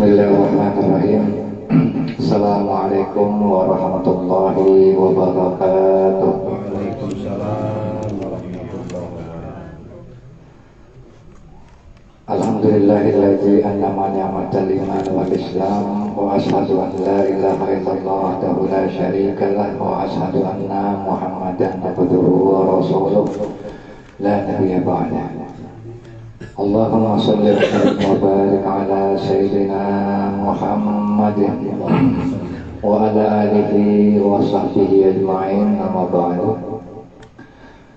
Bismillahirrahmanirrahim. Assalamualaikum warahmatullahi wabarakatuh. Waalaikumsalam warahmatullahi wabarakatuh. Alhamdulillahilladzi an'ama ni'matal iman wal islam wa asyhadu an la ilaha illallah wahdahu la syarikalah wa asyhadu anna Muhammadan abduhu wa rasuluh la nabiyya ba'dahu. Allahumma salli wa barik ala sayyidina Muhammadin wa ala alihi wa sahbihi ajma'in, amma ba'du.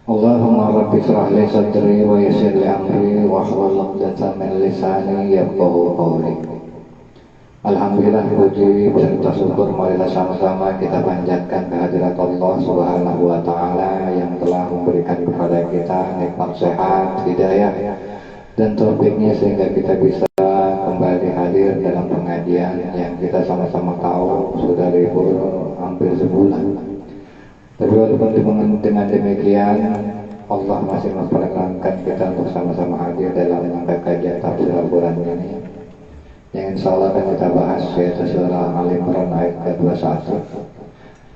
Allahumma rabbi shrah li sadri wa yassir li amri wa hlul 'uqdatam min lisani yafqahu qawli. Alhamdulillah, puji beserta syukur marilah sama-sama kita panjatkan kehadirat Allah Subhanahu wa taala yang telah memberikan kepada kita nikmat sehat, hidayah dan taufiknya sehingga kita bisa kembali hadir dalam pengajian yang kita sama-sama tahu sudah libur hampir sebulan. Tapi walaupun dengan demikian Allah masih memperkenankan kita untuk sama-sama hadir dalam kajian tafsir Al-Quran ini, yang insya Allah akan kita bahas, yaitu surah Al-Imran ayat ke-21.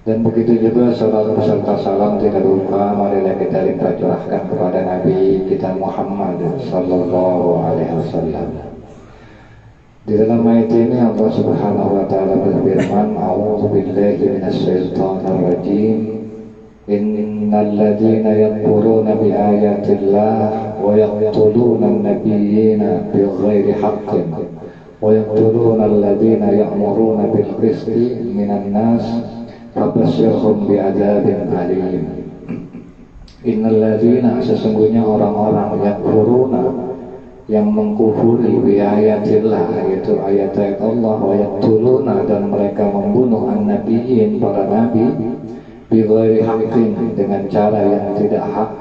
Dan begitu juga saudara beserta salam tidak lupa marilah kita limpah curahkan kepada Nabi kita Muhammad sallallahu alaihi wasallam. Di dalam ayat ini Allah Subhanahu wa taala berfirman, A'udzu billahi minasyaitonir rajim. Innal ladzina yakfuruna bi ayatillah wa yaqtuluna an-nabiyyina bighairi haqqin wa yaqtuluna alladzina ya'muruna bil qisti minan nas Fabasyirhum bi'adzabin alim. Innal ladzina, sesungguhnya orang-orang yakfuruna yang mengkufuri bi ayatillah, yaitu ayat-ayat Allah, wa yaqtuluna, dan mereka membunuh an-nabiyyin, para nabi, bighairi haqqin, dengan cara yang tidak hak,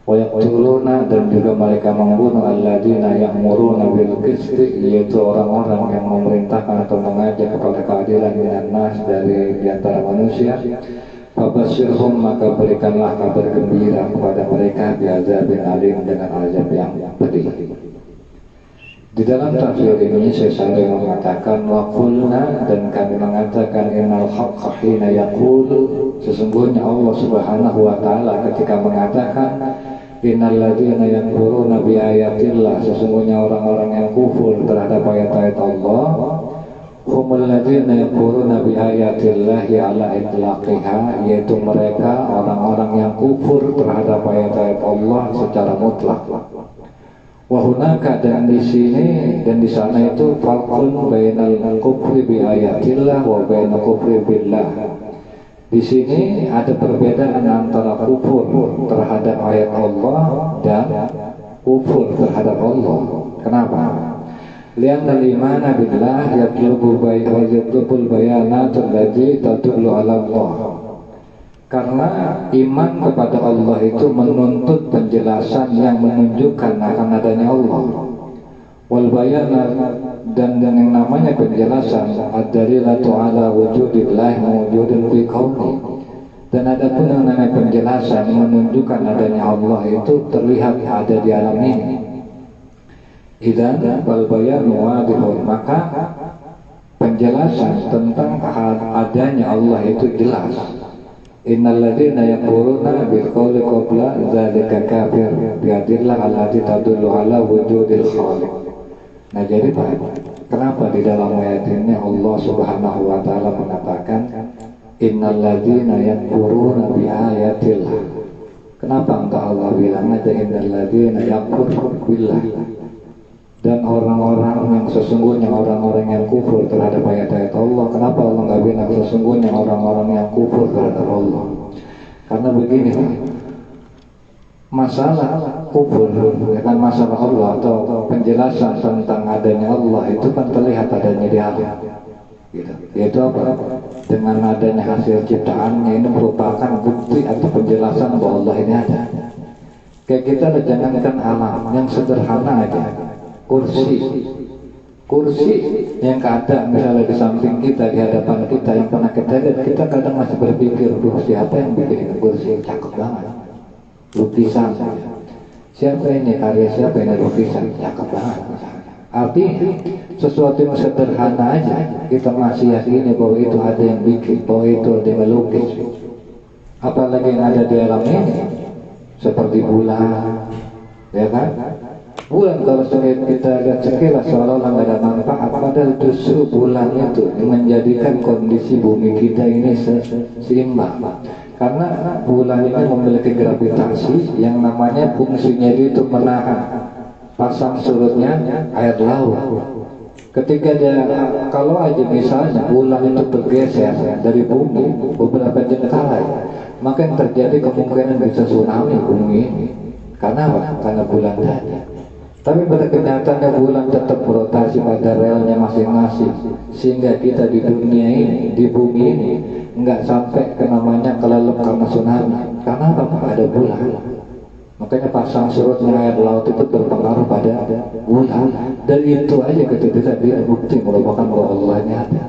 wa yaqtuluna, dan juga mereka membunuh alladzina ya'muruna bil qisti, yaitu orang-orang yang memerintahkan atau mengajak kepada keadilan minan nas, dari diantara manusia. Fabasyirhum, maka berikanlah kabar gembira kepada mereka bi'adzabin alim, dengan azab yang pedih. Di dalam tafsir ini saya sering mengatakan waqulna, dan kami mengatakan innal haqqa hina yaqulu, sesungguhnya Allah Subhanahu wa taala ketika mengatakan innal ladzina yakfuruna bi ayatillah, sesungguhnya orang-orang yang kufur terhadap ayat-ayat Allah, humul ladzina yakfuruna bi ayatillahi ala itlaqiha, yaitu mereka orang-orang yang kufur terhadap ayat-ayat Allah secara mutlak. Wa hunaka, dan di sini dan di sana itu farqun bainal kufri bi ayatillah wa bainal kufri billah. Di sini ada perbedaan antara kufur terhadap ayat Allah dan kufur terhadap Allah. Kenapa? Lianna al-imana billah yatlubul bayanat allati tadullu ala Allah. Karena iman kepada Allah itu menuntut penjelasan yang menunjukkan akan adanya Allah. Wal bayanat, dan yang namanya penjelasan ad-dalilatu ala wujudillah mawjudun fi kauni, dan ada pun yang namanya penjelasan menunjukkan adanya Allah itu terlihat ada di alam ini. Idzan wal bayanu wadihun, maka penjelasan tentang adanya Allah itu jelas. Innal ladzina yaquluna bil qawli qabla dzalika kafir bi adillah allati tadullu ala wujudil khaliq. Nah, jadi Pak, kenapa di dalam ayat ini Allah Subhanahu wa taala mengatakan innal ladzina yakfuruna bi ayatillah? Kenapa enggak Allah bilang aja innal ladzina yakfuruna billah? Dan orang-orang yang sesungguhnya orang-orang yang kufur terhadap ayat-ayat Allah, kenapa Allah enggak bilang sesungguhnya orang-orang yang kufur terhadap Allah? Karena begini, masalah kufur, ya kan, masalah Allah atau penjelasan tentang adanya Allah itu kan terlihat adanya di alam, gitu. Yaitu apa? Dengan adanya hasil ciptaannya ini merupakan bukti atau penjelasan bahwa Allah ini ada. Kayak kita jangankan alam yang sederhana aja, kursi yang ada misalnya di samping kita, di hadapan kita, yang pernah kita lihat, kita kadang masih berpikir, siapa yang bikin kursi cakep banget, lukisan, siapa ini, karya siapa ini, lukisan cakep banget. Artinya sesuatu yang sederhana aja kita masih yakini bahwa itu ada yang bikin, bahwa itu ada yang melukis. Apalagi yang ada di alam ini seperti bulan, ya kan? Bulan kalau kita lihat sekilas seolah-olah nggak ada manfaat, padahal justru bulan itu menjadikan kondisi bumi kita ini seimbang. Karena bulan ini memiliki gravitasi yang namanya fungsinya itu menahan pasang surutnya air laut. Ketika dia, kalau aja misalnya bulan itu bergeser dari bumi beberapa jengkala, maka yang terjadi kemungkinan bisa tsunami bumi ini. Karena apa? Karena bulan tadi. Tapi pada kenyataannya bulan tetap berotasi pada relnya masing-masing, sehingga kita di dunia ini, di bumi ini nggak sampai ke namanya kelelep karena tsunami. Karena apa? Ada bulan. Makanya pasang surutnya air laut itu berpengaruh pada bulan. Dan itu aja kita bisa bukti merupakan bahwa Allah ini ada.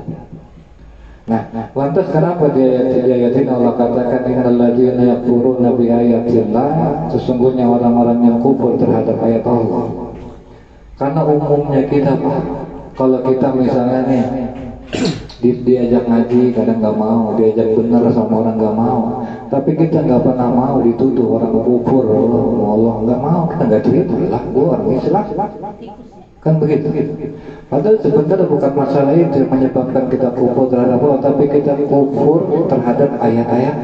Nah, lantas kenapa di ayat ini Allah katakan innalladzina yakfuruna bi ayatillah, sesungguhnya orang-orang yang kufur terhadap ayat Allah. Karena umumnya kita Pak, kalau kita misalnya nih diajak ngaji kadang nggak mau, diajak benar sama orang nggak mau, tapi kita nggak pernah mau dituduh orang kufur, Allah nggak mau, kita nggak terima lah, gua orang Islam kan begitu. Padahal sebenarnya bukan masalah itu yang menyebabkan kita kufur terhadap Allah, tapi kita kufur terhadap ayat-ayat.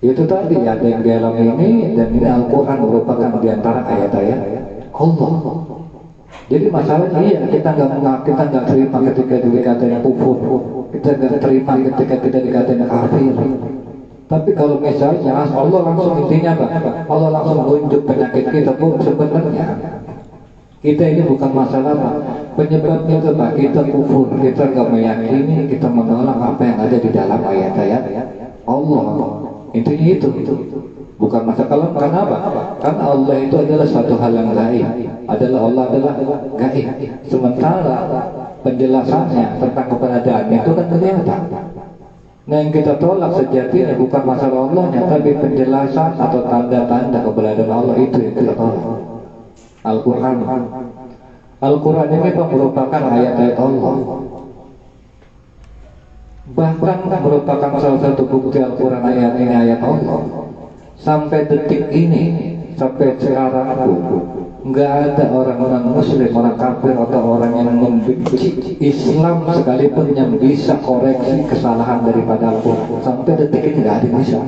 Itu tadi ada yang di alam ini, dan ini Al-Quran merupakan diantara ayat-ayat Allah. Jadi masalahnya iya, kita nggak terima ketika dikatain kufur, kita nggak terima ketika kita dikatain kafir. Tapi kalau misalnya Allah langsung intinya apa? Allah langsung tunjuk penyakit kita, pun sebenarnya kita ini bukan masalah Pak. Penyebabnya itu Pak, kita kufur, kita nggak meyakini, kita menolak apa yang ada di dalam ayat-ayat Allah. Intinya itu. Bukan masalah. Kenapa? Karena Allah itu adalah suatu hal yang gaib. Allah adalah gaib. Sementara penjelasannya tentang keberadaannya itu kan kelihatan. Nah, yang kita tolak sejatinya bukan masalah Allahnya, tapi penjelasan atau tanda-tanda keberadaan Allah itu yang kita tolak. Al-Quran. Al-Quran ini merupakan ayat-ayat Allah. Bahkan merupakan salah satu bukti Al-Quran ayat ini ayat Allah. Sampai detik ini, sampai sekarang nggak ada orang-orang Muslim, orang kafir atau orang yang membenci Islam sekalipun yang bisa koreksi kesalahan daripada Al-Quran. Sampai detik ini nggak ada yang bisa.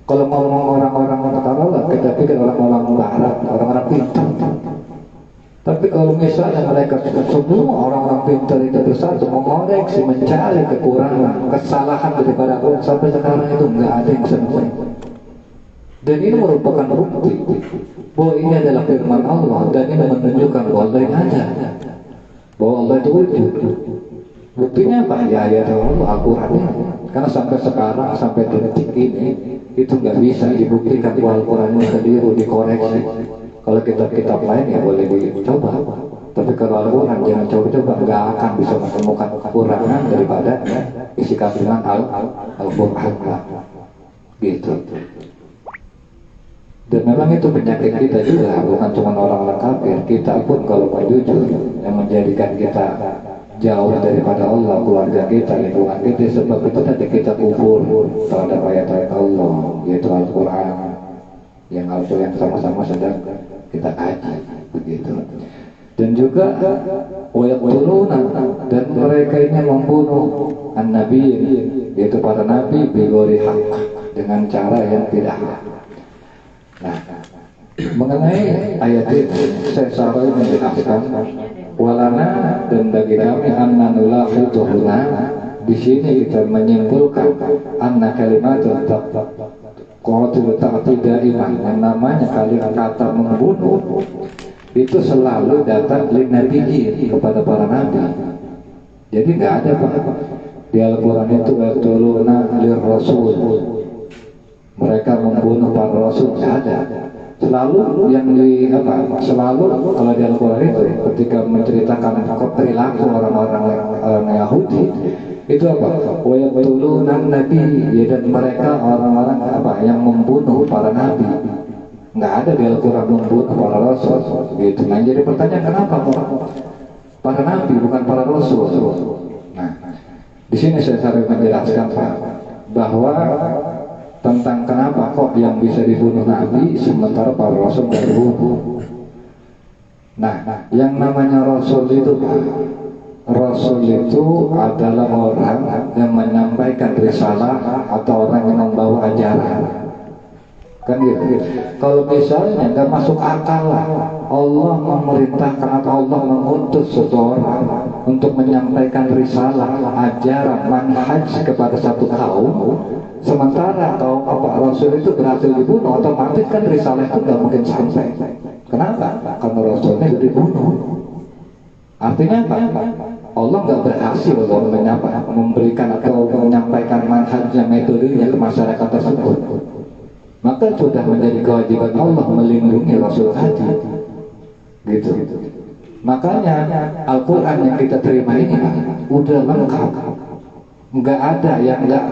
Kalau ngomong orang-orang taruhlah kita pikir orang-orang barat, orang-orang pintar. Tapi kalau misalnya mereka semua orang-orang pintar itu bersatu mengoreksi, mencari kekurangan, kesalahan daripada Al-Quran, sampai sekarang itu nggak ada yang semua. Dan ini merupakan bukti bahwa ini adalah firman Allah, dan ini menunjukkan bahwa Allah yang ada, bahwa Allah itu wujud. Buktinya apa? Ya ayat Allah, Al-Quran. Karena sampai sekarang, sampai detik ini, itu nggak bisa dibuktikan bahwa Al-Quran itu keliru, dikoreksi. Kalau kitab-kitab lain ya boleh dicoba, tapi kalau Al-Quran jangan coba-coba, nggak akan bisa menemukan kekurangan daripada isi kandungan Al-Quran. Gitu. Dan memang itu penyakit kita juga, bukan cuma orang-orang kafir. Kita pun kalau mau jujur, yang menjadikan kita jauh daripada Allah, keluarga kita, lingkungan kita, sebab itu tadi kita kufur terhadap ayat-ayat Allah, yaitu Al-Quran, yang sama-sama sedang kita kaji, begitu. Dan juga dan mereka ini membunuh an-nabi, yaitu para nabi, bighairi haq, dengan cara yang tidak hak. Nah, mengenai ayat ini saya sampaikan menjelaskan walana, dan bagi kami annanula futuhuna, di sini kita menyimpulkan anna kalimatun qatil ta'tidaiman, yang namanya kata membunuh itu selalu datang lin nabiyyin, kepada para nabi. Jadi nggak ada Pak di Al-Quran itu yaqtuluna lir rasul, mereka membunuh para rasul, nggak ada. Selalu yang selalu kalau di Al-Quran itu ketika menceritakan perilaku orang-orang Yahudi itu apa? Wa yaqtuluna nabi, ya, dan mereka orang-orang yang membunuh para nabi. Nggak ada di Al-Quran membunuh para rasul, gitu. Nah, jadi pertanyaan kenapa para nabi, bukan para rasul. Nah, di sini saya sering menjelaskan Pak, bahwa tentang kenapa kok yang bisa dibunuh nabi sementara para rasul tidak dibunuh. Nah, yang namanya rasul itu Pak, rasul itu adalah orang yang menyampaikan risalah atau orang yang membawa ajaran. Kan gitu. Kalau misalnya nggak masuk akal lah, Allah memerintahkan atau Allah mengutus seseorang untuk menyampaikan risalah, ajaran, manhaj kepada satu kaum, sementara kaum apa Rasul itu berhasil dibunuh, otomatis kan risalah itu nggak mungkin sampai. Kenapa? Karena Rasulnya sudah dibunuh. Artinya apa? Allah nggak berhasil loh memberikan atau menyampaikan manhajnya, metodenya ke masyarakat tersebut. Maka sudah menjadi kewajiban Allah melindungi Rasul tadi, gitu. Makanya Al-Quran yang kita terima ini udah lengkap, nggak ada yang nggak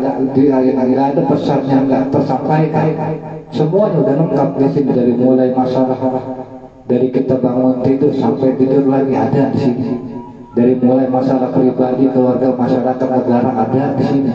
ada pesan yang nggak tersampaikan. Semuanya udah lengkap di sini, dari mulai masalah dari kita bangun tidur sampai tidur lagi ada di sini, dari mulai masalah pribadi, keluarga, masyarakat, negara ada di sini.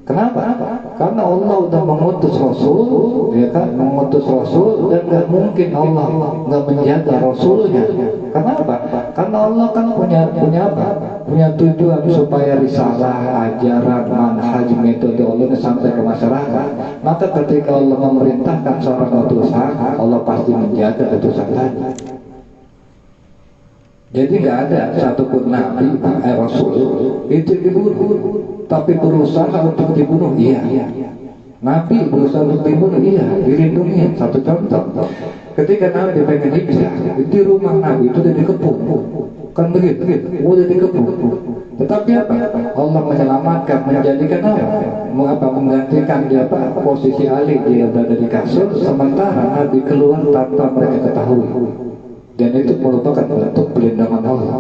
Kenapa? Karena Allah udah mengutus Rasul, ya kan, mengutus Rasul, dan nggak mungkin Allah nggak menjaga Rasulnya. Kenapa? Karena Allah kan punya apa? Punya tujuan supaya risalah, ajaran, manhaj, metode Allah sampai ke masyarakat. Maka ketika Allah memerintahkan seorang utusan, Allah pasti menjaga utusan tadi. Jadi nggak ada satupun nabi, rasul itu dibunuh, tapi berusaha untuk dibunuh. Iya. Nabi berusaha untuk dibunuh, iya, dilindungi. Satu contoh, ketika Nabi pengen hijrah, di rumah Nabi itu udah dikepung, kan begitu, udah dikepung. Tetapi apa? Allah menyelamatkan, menjadikan apa? Menggantikan dia posisi Ali, dia berada di kasur, sementara Nabi keluar tanpa mereka ketahui. Dan itu merupakan bentuk pelindungan Allah.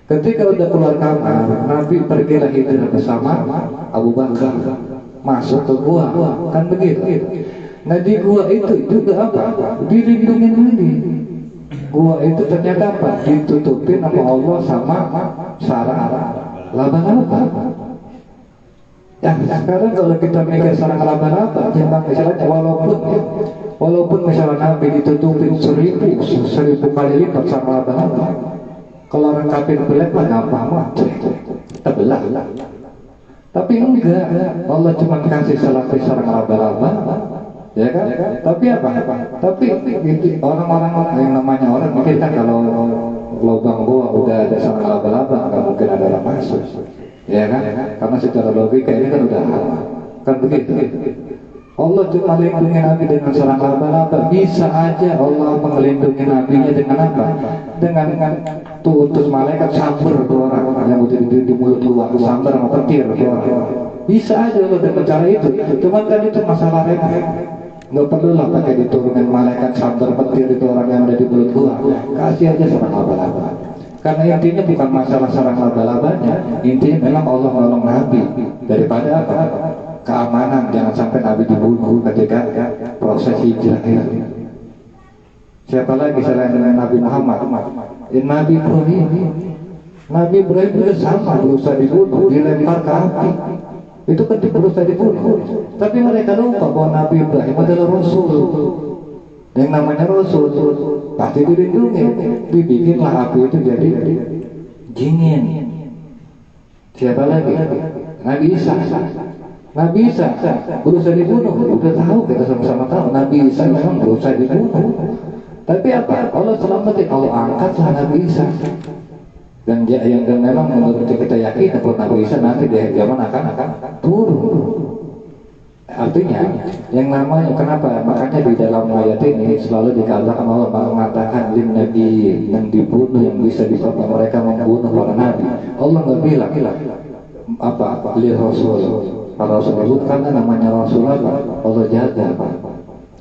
Ketika udah keluar kamar, Nabi pergilah hijrah bersama Abu Bakar, masuk ke gua, kan begitu. Nah di gua itu juga apa? Dilindungi Nabi. Gua itu ternyata apa? Ditutupin sama Allah sama sarang laba-laba. Ya sekarang kalau kita mikir sarang laba-laba, misalnya walaupun misalnya Nabi ditutupin 1000 kali lipat sama laba-laba, kalau orang kafir belek mah gampang mah terbelah. Tapi enggak, Allah cuma kasih selapis sarang laba-laba, ya kan? Tapi apa? Tapi orang-orang yang namanya orang mikir kan kalau lubang gua udah ada sarang laba-laba, nggak mungkin ada orang masuk, ya kan? Karena secara logika ini kan udah kan begitu. Allah cuma melindungi Nabi dengan sarang laba-laba. Bisa aja Allah melindungi Nabinya dengan apa? Dengan tuh utus malaikat sambar tuh orang yang udah di mulut gua, sambar sama petir tuh orang. Bisa aja Allah dengan cara itu. Cuman kan itu masalah remeh. Nggak perlu lah pakai diturunin malaikat sambar petir itu orang yang ada di mulut gua. Kasih aja sarang laba-laba. Karena intinya bukan masalah sarang laba-labanya, intinya memang Allah menolong Nabi daripada apa? Keamanan, jangan sampai Nabi dibunuh ketika proses hijrah ini. Siapa lagi selain Nabi Muhammad? Nabi Ibrahim. Nabi Ibrahim juga sama, berusaha dibunuh, dilempar ke api. Itu kan berusaha dibunuh. Tapi mereka lupa bahwa Nabi Ibrahim adalah Rasul. Yang namanya Rasul pasti dilindungi. Dibikinlah api itu jadi dingin. Siapa lagi? Nabi Isa. Nabi Isa berusaha dibunuh, udah tahu, kita sama-sama tahu Nabi Isa memang berusaha dibunuh. Tapi apa? Allah selamatin, Allah angkatlah Nabi Isa. Dan memang menurut kita yakin bahwa Nabi Isa nanti di akhir zaman akan turun. Artinya yang namanya kenapa? Makanya di dalam ayat ini selalu dikatakan Allah mengatakan lin Nabi, yang dibunuh, yang bisa disebut mereka membunuh para Nabi. Allah nggak bilang apa li Rasul. Kalau Rasul karena namanya Rasul apa? Allah jaga Pak.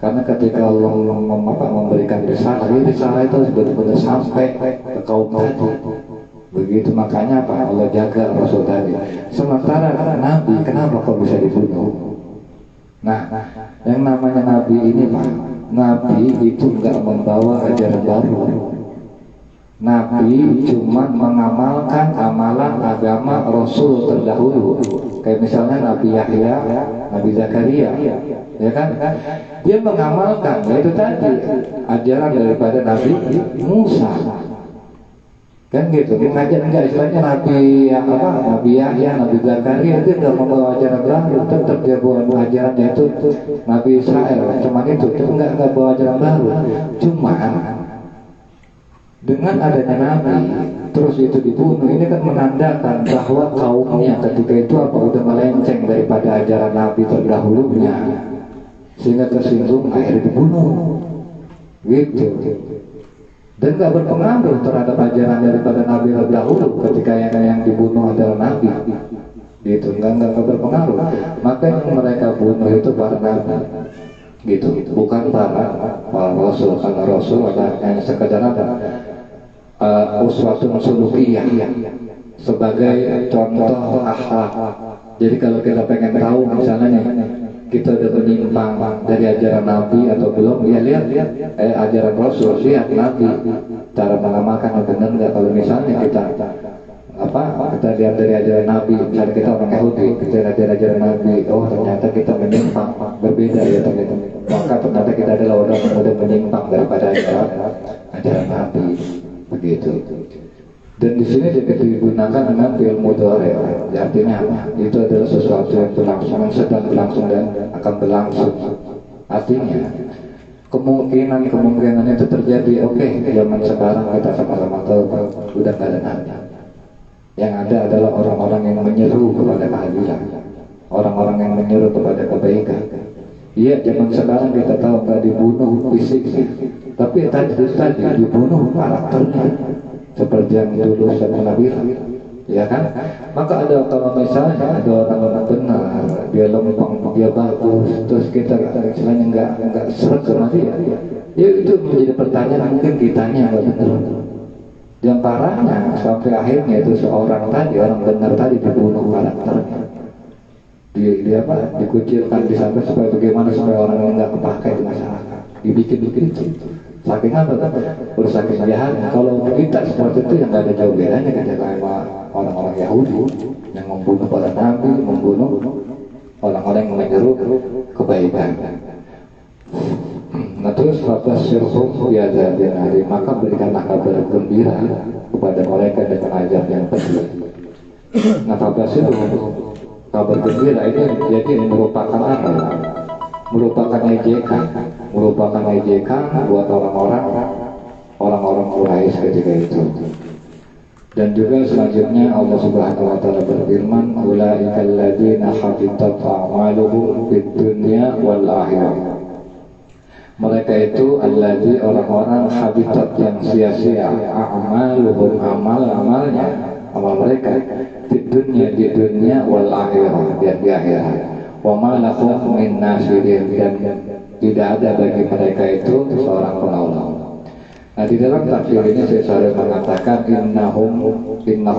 Karena ketika Allah memberikan risalah, risalah itu benar-benar sampai ke kaum tadi. Begitu makanya apa? Allah jaga Rasul tadi. Sementara Nabi kenapa kok bisa dibunuh? Nah, yang namanya Nabi ini Pak, Nabi itu nggak membawa ajaran baru. Nabi cuma mengamalkan amalan agama Rasul terdahulu. Kayak misalnya Nabi Yahya, Nabi Zakaria, ya kan? Dia mengamalkan, itu tadi ajaran daripada Nabi Musa. Kan gitu, mengajar enggak istilahnya Nabi Yahya, Nabi Zakaria itu enggak membawa ajaran baru, tetap dia bawa ajarannya itu Nabi Israel, cuman itu enggak bawa ajaran baru. Cuman dengan adanya Nabi terus itu dibunuh, ini kan menandakan bahwa kaumnya ketika itu udah melenceng daripada ajaran Nabi terdahulunya, sehingga tersinggung akhirnya dibunuh gitu. Dan gak berpengaruh terhadap ajaran daripada Nabi terdahulu ketika yang dibunuh adalah Nabi gitu, nggak berpengaruh. Maka yang mereka bunuh itu para Nabi gitu, bukan para Rasul. Karena Rasul adalah yang sekedar uswatun sulukiyah, sebagai contoh akhlak. Jadi kalau kita pengen tahu misalnya kita udah menyimpang dari ajaran Nabi atau belum, ya lihat ajaran Rasul, lihat Nabi cara mengamalkan yang benar nggak. Kalau misalnya kita lihat dari ajaran Nabi, misalnya kita orang Yahudi, kita lihat dari ajaran Nabi, oh ternyata kita menyimpang, berbeda ya ternyata, maka ternyata kita adalah orang yang sudah menyimpang daripada ajaran Nabi begitu. Dan di sini digunakan dengan fi'il mudhari', artinya apa? Itu adalah sesuatu yang berlangsung, yang sedang berlangsung dan akan berlangsung. Artinya kemungkinan itu terjadi. Oke, zaman sekarang kita sama-sama tahu udah nggak ada Nabi. Yang ada adalah orang-orang yang menyeru kepada keadilan, orang-orang yang menyeru kepada kebaikan. Iya, zaman sekarang kita tahu nggak dibunuh fisiknya, tapi tadi dibunuh karakternya, seperti yang dulu saya pernah bilang, ya kan? Maka kalau misalnya ada orang-orang benar, dia lempeng, dia bagus, terus kita istilahnya nggak seret sama dia, ya itu menjadi pertanyaan, mungkin kitanya nggak benar. Yang parahnya sampai akhirnya itu seorang tadi, orang benar tadi dibunuh karakternya, dikucilkan di sana supaya bagaimana supaya orang yang nggak kepakai di masyarakat, dibikin itu. Saking apa kan? Saking jahat. Kalau kita seperti itu yang nggak ada jauh bedanya kan kayak orang-orang Yahudi yang membunuh para nabi, membunuh orang-orang yang menyeru kebaikan. Nah terus fabashshirhum bi'adzabin alim, maka berikanlah kabar gembira kepada mereka dengan azab yang pedih. Nah fabashshirhum, kabar gembira ini jadi merupakan apa? Merupakan ejekan buat orang-orang Quraisy ketika itu. Dan juga selanjutnya Allah Subhanahu wa taala berfirman, ulaikal ladzina habitat a'maluhum fid dunya wal akhirah. Mereka itu alladzi, orang-orang habitat yang sia-sia, a'maluhum, amal mereka fid dunya, di dunia, wal akhirah, dan di akhirat. Wa ma lahum min nasirin, dan tidak ada bagi mereka itu seorang penolong. Nah di dalam tafsir ini saya mengatakan innahum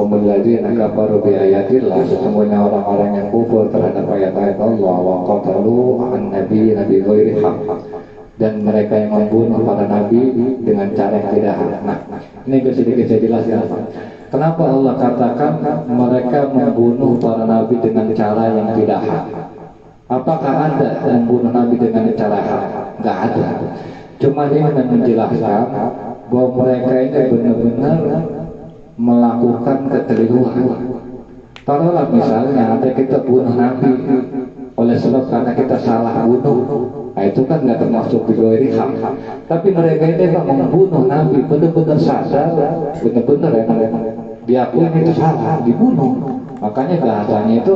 alladzina kafaru bi ayatillah, sesungguhnya orang-orang yang kufur terhadap ayat-ayat Allah, wa qatalu an nabi ghairi haq, dan mereka yang membunuh para nabi dengan cara yang tidak hak. Nah ini sedikit saya jelaskan kenapa Allah katakan mereka membunuh para nabi dengan cara yang tidak hak. Apakah ada membunuh Nabi dengan cara hak? Nggak ada. Cuma ini menjelaskan bahwa mereka ini benar-benar melakukan kekeliruan. Taruhlah misalnya ada kita bunuh Nabi oleh sebab karena kita salah bunuh, nah itu kan nggak termasuk bighairi hak. Tapi mereka ini membunuh Nabi benar-benar sadar, benar-benar diakui itu salah, dibunuh. Makanya bahasanya itu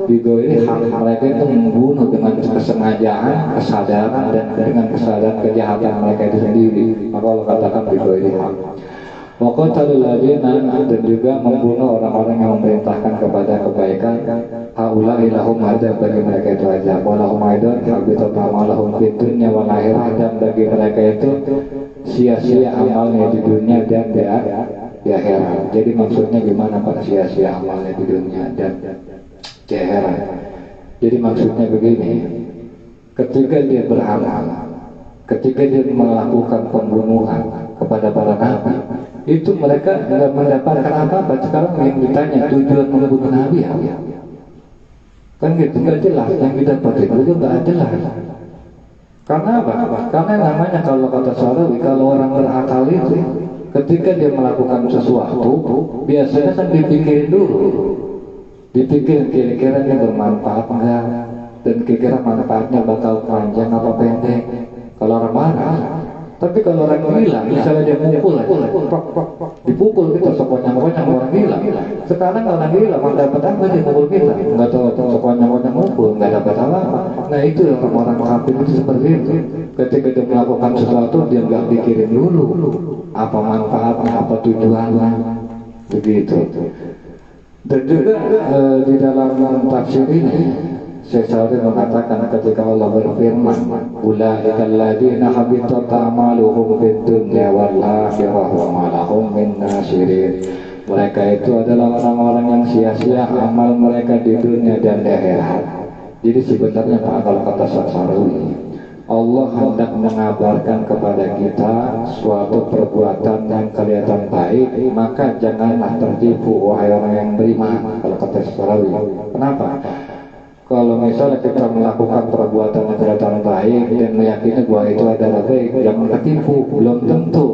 bighairi hak, mereka itu membunuh dengan kesengajaan, kesadaran, dan dengan kesadaran kejahatan mereka itu sendiri. Maka Allah katakan bighairi hak. Wa qatalul ladzina, dan juga membunuh orang-orang yang memerintahkan kepada kebaikan. Haula ilahum azab, bagi mereka itu azab. Wa lahum aidan habitat amalahum fid dunya wal akhirah, dan bagi mereka itu sia-sia amalnya di dunia dan di akhirat. Jadi maksudnya gimana Pak sia-sia amalnya di dunia dan di akhirat? Jadi maksudnya begini, ketika dia beramal, ketika dia melakukan pembunuhan kepada para nabi, itu mereka nggak mendapatkan apa-apa. Sekarang yang ditanya tujuan membunuh Nabi ya, kan gitu, nggak jelas. Yang didapat itu nggak jelas. Karena apa? Karena namanya kalau kata Syarawi, kalau orang berakal itu ketika dia melakukan sesuatu biasanya kan dipikirin dulu, dipikirin kira-kira ini bermanfaat enggak, dan kira-kira manfaatnya bakal panjang apa pendek. Kalau orang marah. Tapi kalau orang gila, misalnya dia mukul, dipukul kita sekonyang-konyang orang gila. Sekarang orang gila mau dapat apa dia mukul kita? Nggak tahu sekonyang-konyang mukul, nggak dapat apa-apa. Nah itu yang orang kafir itu seperti itu. Ketika dia melakukan sesuatu dia nggak pikirin dulu apa manfaatnya, apa tujuannya, begitu. Dan juga di dalam tafsir ini Syekh Sa'di mengatakan ketika Allah berfirman, "Ulaikal ladzina habitat a'maluhum fid dunya wal akhirah wa ma lahum min nasirin." Mereka itu adalah orang-orang yang sia-sia amal mereka di dunia dan di akhirat. Jadi sebenarnya Pak, kalau kata Syekh Sa'di, Allah hendak mengabarkan kepada kita suatu perbuatan yang kelihatan baik, maka janganlah tertipu wahai orang yang beriman. Kalau kata Syekh Sa'di, kenapa? Kalau misalnya kita melakukan perbuatan yang kelihatan baik dan meyakini bahwa itu adalah baik, jangan ketipu, belum tentu.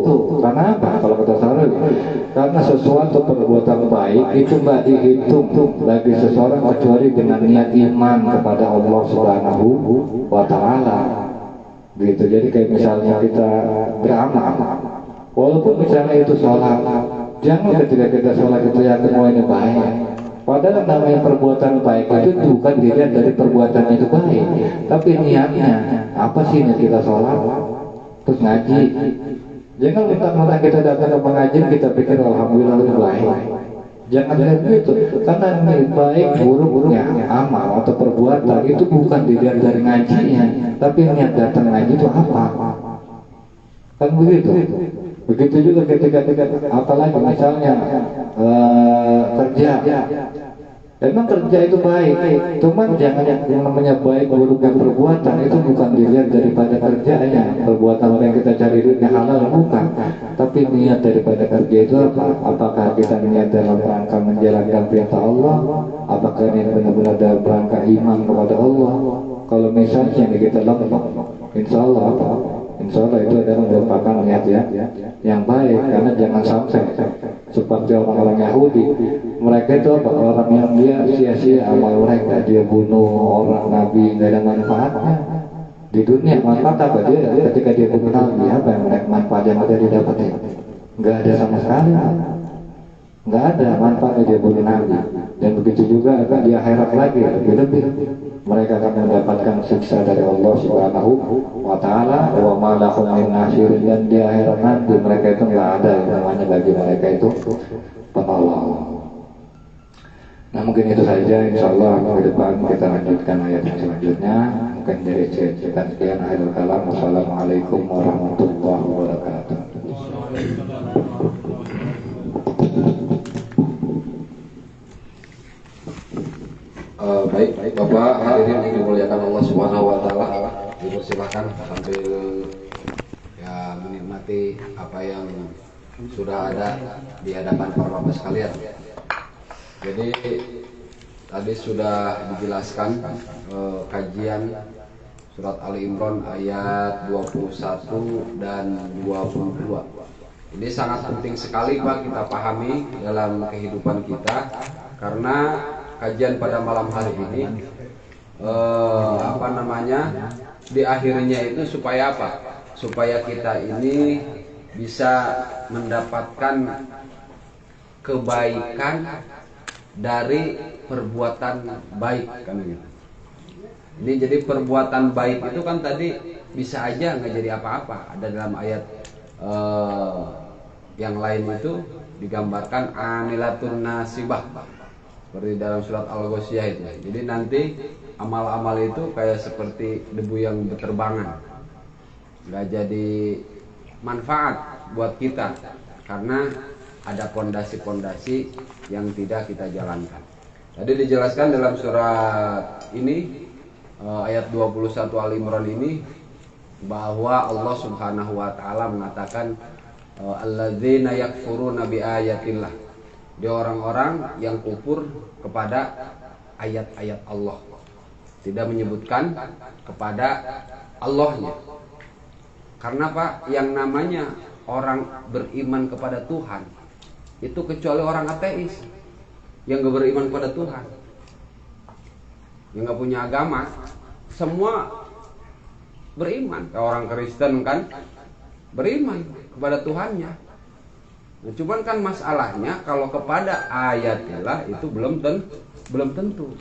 Karena apa? Kalau kata Syarawi, karena sesuatu perbuatan baik itu nggak dihitung bagi seseorang kecuali dengan niat iman kepada Allah Subhanahu wa Ta'ala. Gitu. Jadi kayak misalnya kita beramal, walaupun misalnya itu sholat, jangan ketika kita sholat itu yakin bahwa ini baik. Padahal namanya perbuatan baik itu bukan dilihat dari perbuatan itu baik, tapi niatnya apa sih niat kita sholat, terus ngaji. Jangan mentang-mentang kita datang ke pengajian kita pikir alhamdulillah itu baik. Jangan lihat itu, karena baik buruknya amal atau perbuatan itu bukan dilihat dari ngajinya, tapi niat datang ngaji itu apa? Kan begitu. Begitu juga ketika apalagi misalnya kerja. Emang kerja itu baik, cuman jangan yang namanya baik buruknya perbuatan itu bukan dilihat daripada kerjanya. Perbuatan yang kita cari duitnya halal bukan, tapi niat daripada kerja itu apa? Apakah kita niat dalam rangka menjalankan perintah Allah? Apakah niat benar-benar dalam rangka iman kepada Allah? Kalau misalnya kita lemah, insya Allah apa? Insya Allah itu adalah merupakan niat yang baik. Karena jangan sampai seperti orang-orang Yahudi, mereka itu apa? Orang yang dia sia-sia amal mereka, dia bunuh orang Nabi nggak ada manfaatnya di dunia. Manfaat apa dia? Ketika dia bunuh Nabi, apa yang mereka manfaat yang ada didapatnya? Nggak ada sama sekali. Nggak ada manfaatnya dia bunuh Nabi. Dan begitu juga akan dia akhirat lagi lebih-lebih mereka akan mendapatkan siksa dari Allah Subhanahu wa Ta'ala, wa ma lahum min nasirin, dan di akhirat nanti mereka itu nggak ada yang namanya bagi mereka itu penolong. Nah mungkin itu saja, insya Allah ke depan kita lanjutkan ayat yang selanjutnya. Mungkin dari sekian sekian akhirul kalam. Wassalamualaikum warahmatullahi wabarakatuh. Baik Bapak hadirin yang dimuliakan Allah Subhanahu wa Ta'ala, dipersilahkan sambil ya menikmati apa yang sudah ada di hadapan para bapak sekalian. Jadi tadi sudah dijelaskan kajian surat Ali Imran ayat 21 dan 22. Ini sangat penting sekali Pak kita pahami dalam kehidupan kita, karena kajian pada malam hari ini di akhirnya itu supaya apa? Supaya kita ini bisa mendapatkan kebaikan dari perbuatan baik kan gitu. Ini jadi perbuatan baik itu kan tadi bisa aja nggak jadi apa-apa. Ada dalam ayat yang lain itu digambarkan amilatun nasibah, seperti dalam surat Al-Ghasyiyah itu. Jadi nanti amal-amal itu kayak seperti debu yang berterbangan, nggak jadi manfaat buat kita karena ada pondasi-pondasi yang tidak kita jalankan. Tadi dijelaskan dalam surat ini ayat 21 Al Imran ini bahwa Allah Subhanahu wa Ta'ala mengatakan alladzina yakfuruna bi ayatillah. Dia orang-orang yang kufur kepada ayat-ayat Allah. Tidak menyebutkan kepada Allahnya. Karena Pak, yang namanya orang beriman kepada Tuhan itu kecuali orang ateis yang gak beriman kepada Tuhan, yang gak punya agama, semua beriman. Kayak orang Kristen kan beriman kepada Tuhannya. Nah, cuman kan masalahnya kalau kepada ayatillah itu belum tentu.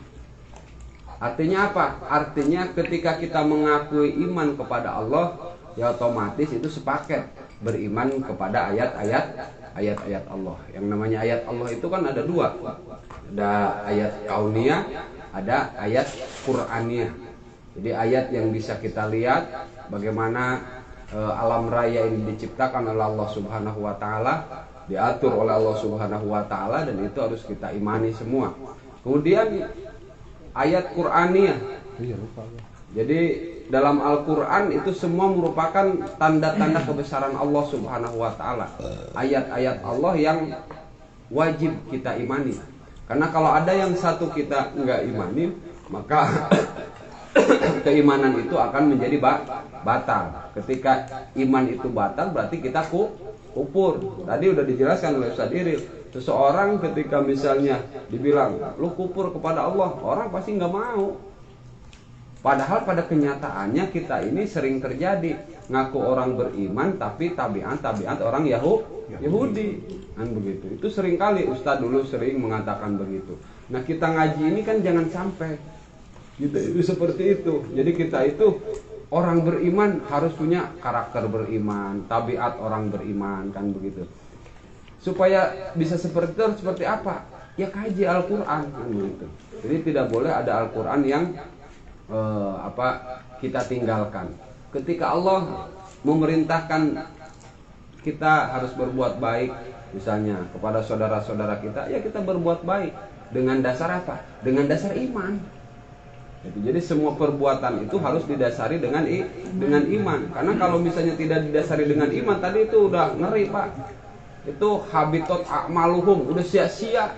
Artinya apa? Artinya ketika kita mengakui iman kepada Allah, ya otomatis itu sepaket beriman kepada ayat-ayat Allah. Yang namanya ayat Allah itu kan ada dua. Ada ayat kauniyah, ada ayat Qur'aniyah. Jadi ayat yang bisa kita lihat bagaimana alam raya ini diciptakan oleh Allah Subhanahu wa taala, diatur oleh Allah Subhanahu wa taala, dan itu harus kita imani semua. Kemudian ayat Qur'aniyah. Jadi dalam Al-Qur'an itu semua merupakan tanda-tanda kebesaran Allah Subhanahu wa taala. Ayat-ayat Allah yang wajib kita imani. Karena kalau ada yang satu kita enggak imani, maka keimanan itu akan menjadi batal. Ketika iman itu batal berarti kita kufur. Tadi udah dijelaskan oleh Ustaz Iril. Seseorang ketika misalnya dibilang lu kufur kepada Allah, orang pasti nggak mau. Padahal pada kenyataannya kita ini sering terjadi ngaku orang beriman tapi tabiat orang Yahudi kan begitu. Itu sering kali Ustaz dulu sering mengatakan begitu. Nah kita ngaji ini kan jangan sampai kita itu seperti itu. Jadi kita itu orang beriman harus punya karakter beriman, tabiat orang beriman kan begitu. Supaya bisa seperti itu seperti apa? Ya kaji Al-Qur'an kan begitu. Jadi tidak boleh ada Al-Qur'an yang kita tinggalkan. Ketika Allah memerintahkan kita harus berbuat baik misalnya kepada saudara-saudara kita, ya kita berbuat baik dengan dasar apa? Dengan dasar iman. Jadi semua perbuatan itu harus didasari dengan iman. Karena kalau misalnya tidak didasari dengan iman, tadi itu udah ngeri Pak. Itu habitat a'maluhum, udah sia-sia.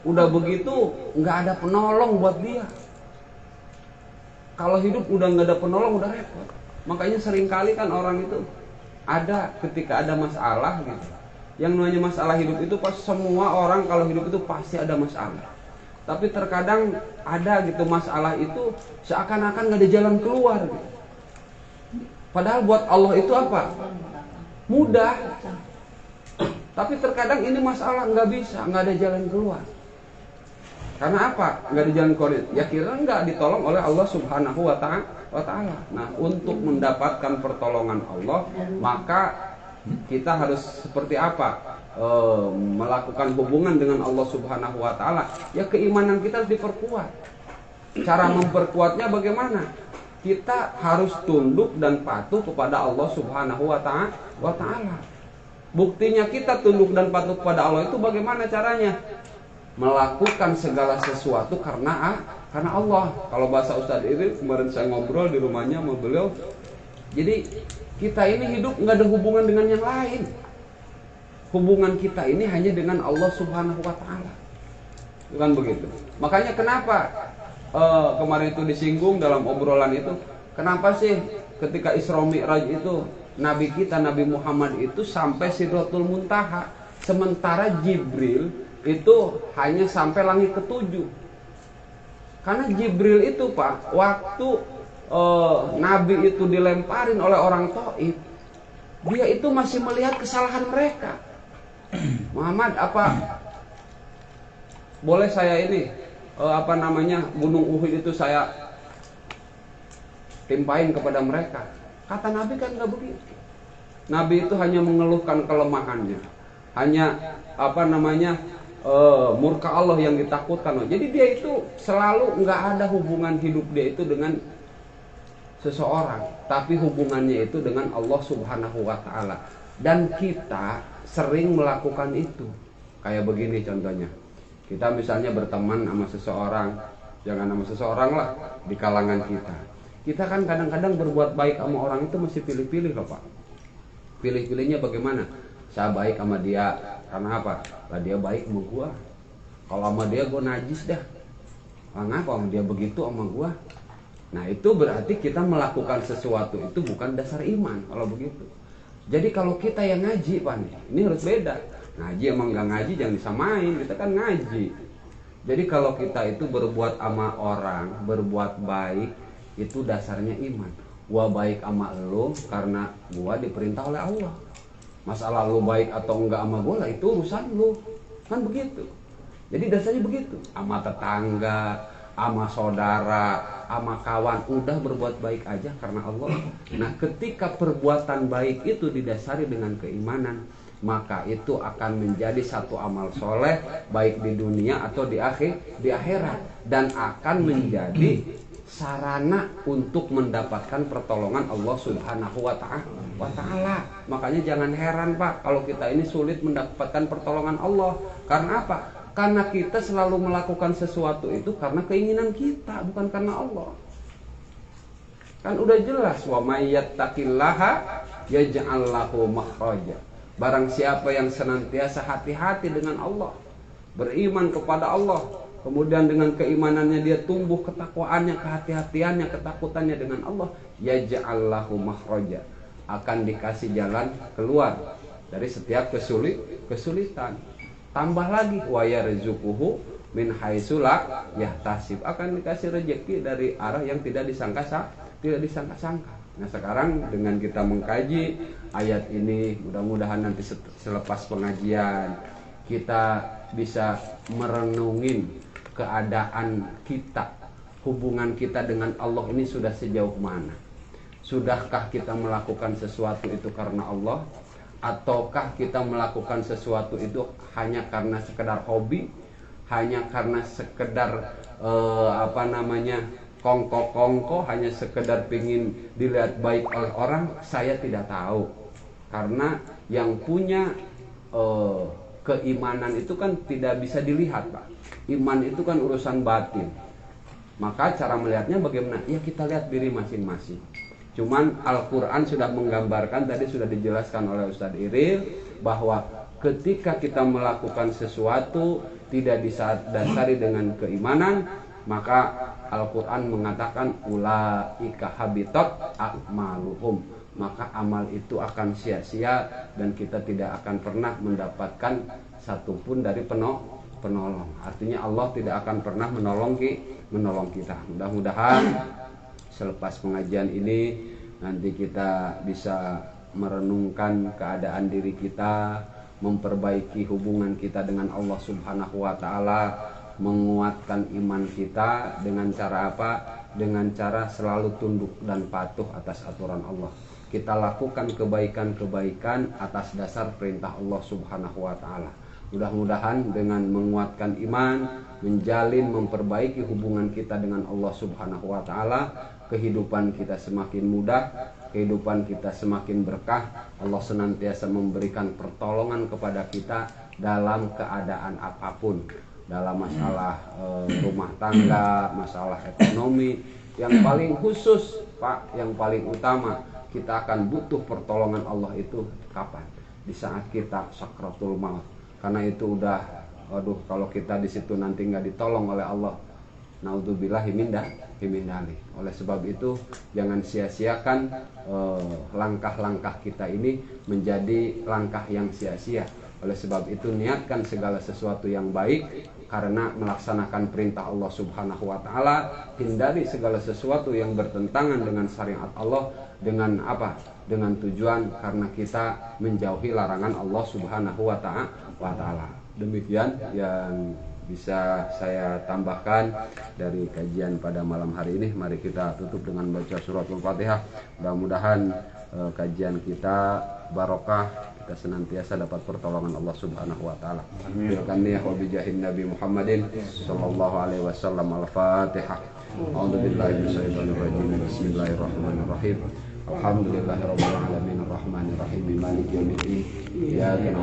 Udah begitu nggak ada penolong buat dia. Kalau hidup udah nggak ada penolong udah repot. Makanya seringkali kan orang itu ada ketika ada masalah gitu. Yang namanya masalah hidup itu pas semua orang kalau hidup itu pasti ada masalah. Tapi terkadang ada gitu masalah itu seakan-akan nggak ada jalan keluar gitu. Padahal buat Allah itu apa? Mudah. Tapi terkadang ini masalah nggak bisa, nggak ada jalan keluar. Karena apa? Nggak ada jalan keluar. Ya kira nggak ditolong oleh Allah Subhanahu wa taala. Nah, untuk mendapatkan pertolongan Allah, maka kita harus seperti apa? Melakukan hubungan dengan Allah Subhanahu wa taala. Ya keimanan kita harus diperkuat. Cara memperkuatnya bagaimana? Kita harus tunduk dan patuh kepada Allah Subhanahu wa taala. Buktinya kita tunduk dan patuh kepada Allah itu bagaimana caranya? Melakukan segala sesuatu karena Allah. Kalau bahasa Ustaz ini kemarin saya ngobrol di rumahnya sama beliau. Jadi kita ini hidup nggak ada hubungan dengan yang lain. Hubungan kita ini hanya dengan Allah Subhanahu wa taala. Bukan begitu. Makanya kenapa kemarin itu disinggung dalam obrolan itu, kenapa sih ketika Isra Mi'raj itu Nabi kita Nabi Muhammad itu sampai Sidratul Muntaha, sementara Jibril itu hanya sampai langit ke-7. Karena Jibril itu Pak, waktu Nabi itu dilemparin oleh orang Taif, dia itu masih melihat kesalahan mereka. Muhammad, apa boleh saya ini Gunung Uhud itu saya timpain kepada mereka? Kata Nabi kan nggak begitu. Nabi itu hanya mengeluhkan kelemahannya, hanya murka Allah yang ditakutkan. Jadi dia itu selalu nggak ada hubungan hidup dia itu dengan seseorang, tapi hubungannya itu dengan Allah Subhanahu wa taala. Dan kita sering melakukan itu. Kayak begini contohnya. Kita misalnya berteman sama seseorang, jangan sama seseorang lah di kalangan kita. Kita kan kadang-kadang berbuat baik sama orang itu mesti pilih-pilih loh Pak. Pilih-pilihnya bagaimana? Saya baik sama dia karena apa? Lah dia baik sama gua. Kalau sama dia gua najis dah. Kenapa sama dia begitu sama gua? Nah itu berarti kita melakukan sesuatu itu bukan dasar iman kalau begitu. Jadi kalau kita yang ngaji Pak, ini harus beda. Ngaji emang nggak ngaji jangan disamain, kita kan ngaji. Jadi kalau kita itu berbuat sama orang, berbuat baik, itu dasarnya iman. Gua baik sama lo karena gua diperintah oleh Allah. Masalah lo baik atau enggak sama gua lah itu urusan lo. Kan begitu. Jadi dasarnya begitu. Sama tetangga, sama saudara, sama kawan, udah berbuat baik aja karena Allah. Nah ketika perbuatan baik itu didasari dengan keimanan, maka itu akan menjadi satu amal soleh baik di dunia atau di akhirat, dan akan menjadi sarana untuk mendapatkan pertolongan Allah Subhanahu wa ta'ala. Makanya jangan heran Pak kalau kita ini sulit mendapatkan pertolongan Allah. Karena apa? Karena kita selalu melakukan sesuatu itu karena keinginan kita, bukan karena Allah. Kan udah jelas, wa may yattaqillaha yaj'al lahu makhraja. Barang siapa yang senantiasa hati-hati dengan Allah, beriman kepada Allah, kemudian dengan keimanannya dia tumbuh ketakwaannya, kehati-hatiannya, ketakutannya dengan Allah, yaj'al lahu makhraja, akan dikasih jalan keluar dari setiap kesulitan. Tambah lagi, wa yarzuquhu min haitsu la yahtasib, akan dikasih rezeki dari arah yang tidak disangka-sangka. Nah sekarang dengan kita mengkaji ayat ini, mudah-mudahan nanti selepas pengajian kita bisa merenungin keadaan kita, hubungan kita dengan Allah ini sudah sejauh mana. Sudahkah kita melakukan sesuatu itu karena Allah, ataukah kita melakukan sesuatu itu hanya karena sekedar hobi, hanya karena sekedar kongko-kongko, hanya sekedar pingin dilihat baik oleh orang? Saya tidak tahu, karena yang punya keimanan itu kan tidak bisa dilihat Pak. Iman itu kan urusan batin. Maka cara melihatnya bagaimana? Ya kita lihat diri masing-masing. Cuman Al-Quran sudah menggambarkan, tadi sudah dijelaskan oleh Ustadz Iril, bahwa ketika kita melakukan sesuatu tidak disadari dengan keimanan, maka Al-Quran mengatakan ulaika habitat a'maluhum, maka amal itu akan sia-sia dan kita tidak akan pernah mendapatkan satupun dari penolong. Artinya Allah tidak akan pernah menolong kita. Mudah-mudahan selepas pengajian ini nanti kita bisa merenungkan keadaan diri kita, memperbaiki hubungan kita dengan Allah Subhanahu wa ta'ala, menguatkan iman kita dengan cara apa? Dengan cara selalu tunduk dan patuh atas aturan Allah. Kita lakukan kebaikan-kebaikan atas dasar perintah Allah Subhanahu wa ta'ala. Mudah-mudahan dengan menguatkan iman, menjalin, memperbaiki hubungan kita dengan Allah Subhanahu wa ta'ala, kehidupan kita semakin mudah, kehidupan kita semakin berkah. Allah senantiasa memberikan pertolongan kepada kita dalam keadaan apapun, dalam masalah rumah tangga, masalah ekonomi. Yang paling khusus Pak, yang paling utama, kita akan butuh pertolongan Allah itu kapan? Di saat kita sakratul maut. Karena itu udah, aduh, kalau kita di situ nanti nggak ditolong oleh Allah, naudzubillahi min dzalik. Oleh sebab itu jangan sia-siakan langkah-langkah kita ini menjadi langkah yang sia-sia. Oleh sebab itu niatkan segala sesuatu yang baik karena melaksanakan perintah Allah Subhanahu wa ta'ala. Hindari segala sesuatu yang bertentangan dengan syariat Allah. Dengan apa? Dengan tujuan karena kita menjauhi larangan Allah Subhanahu wa ta'ala. Demikian yang bisa saya tambahkan dari kajian pada malam hari ini. Mari kita tutup dengan baca suratul Fatihah. Mudah-mudahan kajian kita barokah, kita senantiasa dapat pertolongan Allah Subhanahu wa taala. Bilkaniyah wa bijahin Nabi Muhammadin sallallahu alaihi wasallam. Al-Fatihah. A'udzubillahi minasyaitonir rajim. Bismillahirrahmanirrahim. Alhamdulillahirabbil alamin arrahmanirrahim maliki yaumiddin. Iyyaka